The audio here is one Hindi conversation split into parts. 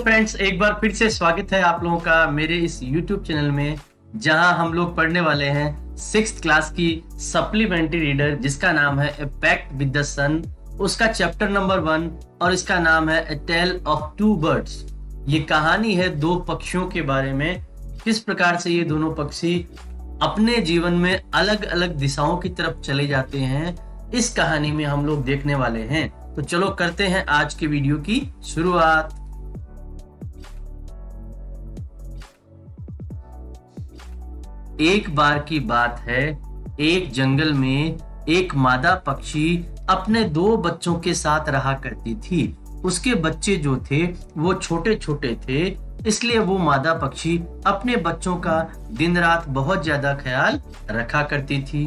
फ्रेंड्स, एक बार फिर से स्वागत है आप लोगों का मेरे इस YouTube चैनल में, जहां हम लोग पढ़ने वाले हैं 6th क्लास की सप्लीमेंट्री रीडर जिसका नाम है ए पैक्ट विद द सन। उसका चैप्टर नंबर 1 और इसका नाम है ए टेल ऑफ टू बर्ड्स। ये कहानी है दो पक्षियों के बारे में, किस प्रकार से ये दोनों पक्षी अपने जीवन में अलग अलग दिशाओं की तरफ चले जाते हैं। इस कहानी में हम लोग देखने वाले हैं। तो चलो करते हैं आज के वीडियो की शुरुआत। एक बार की बात है, एक जंगल में एक मादा पक्षी अपने 2 बच्चों के साथ रहा करती थी। उसके बच्चे जो थे वो छोटे छोटे थे, इसलिए वो मादा पक्षी अपने बच्चों का दिन रात बहुत ज्यादा ख्याल रखा करती थी।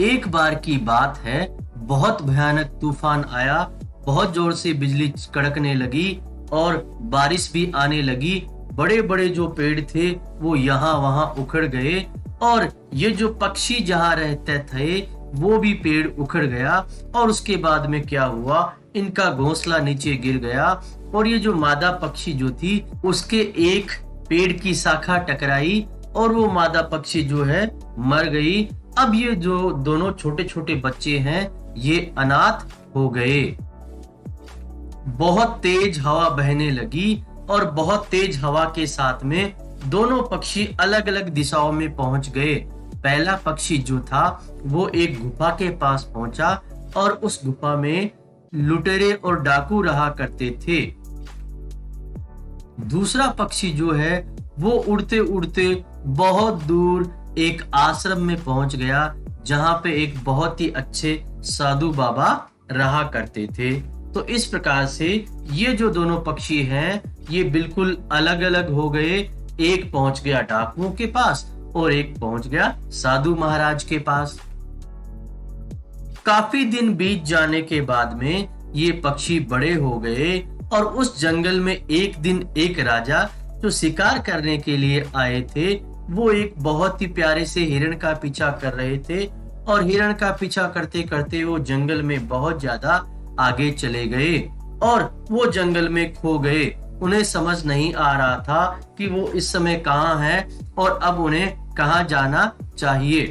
एक बार की बात है, बहुत भयानक तूफान आया, बहुत जोर से बिजली कड़कने लगी और बारिश भी आने लगी। बड़े बड़े जो पेड़ थे वो यहाँ वहां उखड़ गए और ये जो पक्षी जहाँ रहते थे वो भी पेड़ उखड़ गया। और उसके बाद में क्या हुआ, इनका घोंसला नीचे गिर गया और ये जो मादा पक्षी जो थी उसके एक पेड़ की शाखा टकराई और वो मादा पक्षी जो है मर गई। अब ये जो दोनों छोटे छोटे बच्चे हैं ये अनाथ हो गए। बहुत तेज हवा बहने लगी और बहुत तेज हवा के साथ में दोनों पक्षी अलग अलग दिशाओं में पहुंच गए। पहला पक्षी जो था वो एक गुफा के पास पहुंचा और उस गुफा में लुटेरे और डाकू रहा करते थे। दूसरा पक्षी जो है वो उड़ते उड़ते बहुत दूर एक आश्रम में पहुंच गया, जहां पे एक बहुत ही अच्छे साधु बाबा रहा करते थे। तो इस प्रकार से ये जो दोनों पक्षी हैं ये बिल्कुल अलग अलग हो गए। एक पहुंच गया डाकुओं के पास और एक पहुंच गया साधु महाराज के पास। काफी दिन बीत जाने के बाद में ये पक्षी बड़े हो गए और उस जंगल में एक दिन एक राजा जो शिकार करने के लिए आए थे वो एक बहुत ही प्यारे से हिरण का पीछा कर रहे थे और हिरण का पीछा करते करते वो जंगल में बहुत ज्यादा आगे चले गए और वो जंगल में खो गए। उन्हें समझ नहीं आ रहा था कि वो इस समय कहाँ है और अब उन्हें कहाँ जाना चाहिए।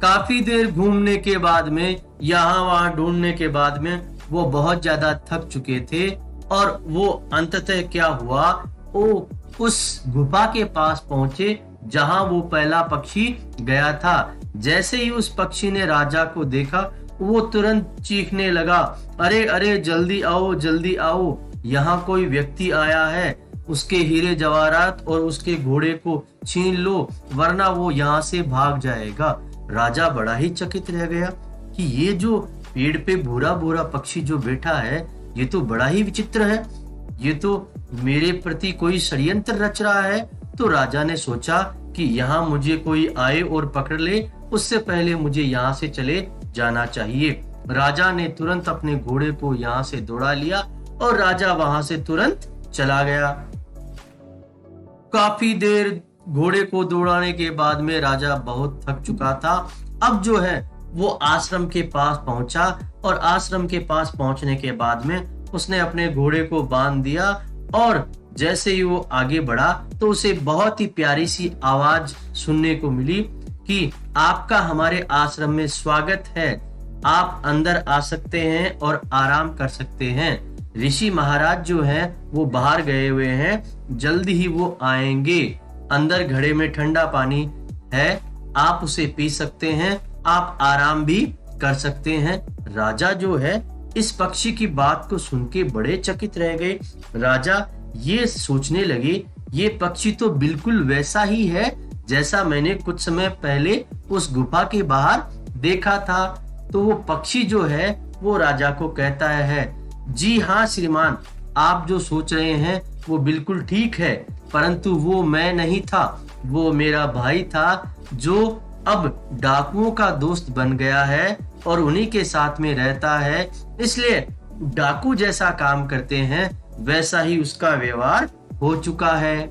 काफी देर घूमने के बाद में, यहाँ वहां ढूंढने के बाद में वो बहुत ज्यादा थक चुके थे और वो अंततः क्या हुआ, वो उस गुफा के पास पहुंचे जहां वो पहला पक्षी गया था। जैसे ही उस पक्षी ने राजा को देखा वो तुरंत चीखने लगा, अरे अरे जल्दी आओ जल्दी आओ, यहाँ कोई व्यक्ति आया है, उसके हीरे जवाहरात और उसके घोड़े को छीन लो वरना वो यहाँ से भाग जाएगा। राजा बड़ा ही चकित रह गया कि ये जो पेड़ पे भूरा भूरा पक्षी जो बैठा है ये तो बड़ा ही विचित्र है, ये तो मेरे प्रति कोई षड्यंत्र रच रहा है। तो राजा ने सोचा कि यहाँ मुझे कोई आए और पकड़ ले, उससे पहले मुझे यहाँ से चले जाना चाहिए। राजा ने तुरंत अपने घोड़े को यहाँ से दौड़ा लिया और राजा वहां से तुरंत चला गया। काफी देर घोड़े को दौड़ाने के बाद में राजा बहुत थक चुका था। अब जो है वो आश्रम के पास पहुंचा और आश्रम के पास पहुंचने के बाद में उसने अपने घोड़े को बांध दिया और जैसे ही वो आगे बढ़ा तो उसे बहुत ही प्यारी सी आवाज सुनने को मिली कि आपका हमारे आश्रम में स्वागत है, आप अंदर आ सकते हैं और आराम कर सकते हैं। ऋषि महाराज जो हैं वो बाहर गए हुए हैं, जल्दी ही वो आएंगे। अंदर घड़े में ठंडा पानी है, आप उसे पी सकते हैं, आप आराम भी कर सकते हैं। राजा जो है इस पक्षी की बात को सुन के बड़े चकित रह गए। राजा ये सोचने लगे ये पक्षी तो बिल्कुल वैसा ही है जैसा मैंने कुछ समय पहले उस गुफा के बाहर देखा था। तो वो पक्षी जो है वो राजा को कहता है, जी हाँ श्रीमान, आप जो सोच रहे हैं वो बिल्कुल ठीक है, परंतु वो मैं नहीं था, वो मेरा भाई था जो अब डाकुओं का दोस्त बन गया है और उन्हीं के साथ में रहता है, इसलिए डाकू जैसा काम करते हैं वैसा ही उसका व्यवहार हो चुका है।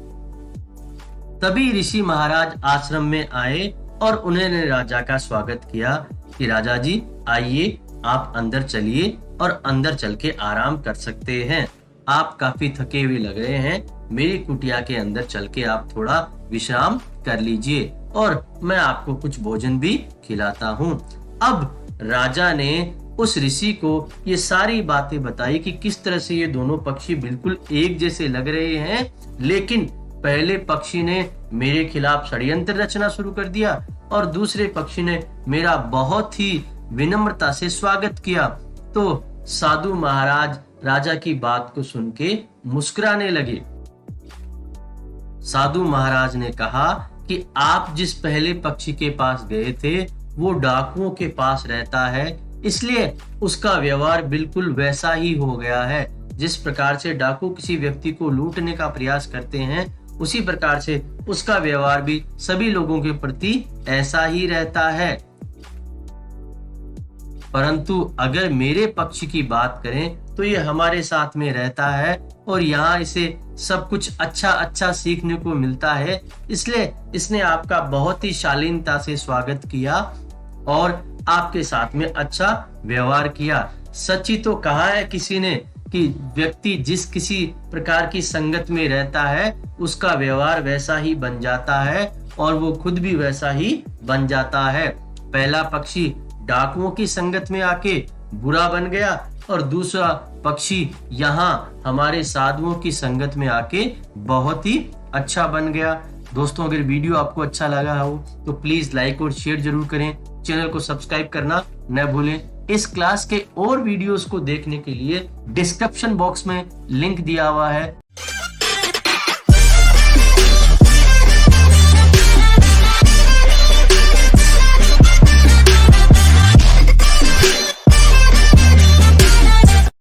तभी ऋषि महाराज आश्रम में आए और उन्होंने राजा का स्वागत किया कि राजा जी आइए, आप अंदर चलिए और अंदर चल के आराम कर सकते हैं। आप काफी थके हुए लग रहे हैं, मेरी कुटिया के अंदर चल के आप थोड़ा विश्राम कर लीजिए और मैं आपको कुछ भोजन भी खिलाता हूँ। अब राजा ने उस ऋषि को ये सारी बातें बताई कि किस तरह से ये दोनों पक्षी बिल्कुल एक जैसे लग रहे हैं, लेकिन पहले पक्षी ने मेरे खिलाफ षड्यंत्र रचना शुरू कर दिया और दूसरे पक्षी ने मेरा बहुत ही विनम्रता से स्वागत किया। तो साधु महाराज राजा की बात को सुन के मुस्कुराने लगे। साधु महाराज ने कहा कि आप जिस पहले पक्षी के पास गए थे वो डाकुओं के पास रहता है, इसलिए उसका व्यवहार बिल्कुल वैसा ही हो गया है। जिस प्रकार से डाकू किसी व्यक्ति को लूटने का प्रयास करते हैं, उसी प्रकार से उसका व्यवहार भी सभी लोगों के प्रति ऐसा ही रहता है। परंतु अगर मेरे पक्षी की बात करें तो ये हमारे साथ में रहता है और यहाँ इसे सब कुछ अच्छा सीखने को मिलता है, इसलिए इसने आपका बहुत ही शालीनता से स्वागत किया और आपके साथ में अच्छा व्यवहार किया। सच ही तो कहा है किसी ने कि व्यक्ति जिस किसी प्रकार की संगत में रहता है उसका व्यवहार वैसा ही बन जाता है और वो खुद भी वैसा ही बन जाता है। पहला पक्षी डाकुओं की संगत में आके बुरा बन गया और दूसरा पक्षी यहाँ हमारे साधुओं की संगत में आके बहुत ही अच्छा बन गया। दोस्तों, अगर वीडियो आपको अच्छा लगा हो तो प्लीज लाइक और शेयर जरूर करें। चैनल को सब्सक्राइब करना न भूलें। इस क्लास के और वीडियोस को देखने के लिए डिस्क्रिप्शन बॉक्स में लिंक दिया हुआ है,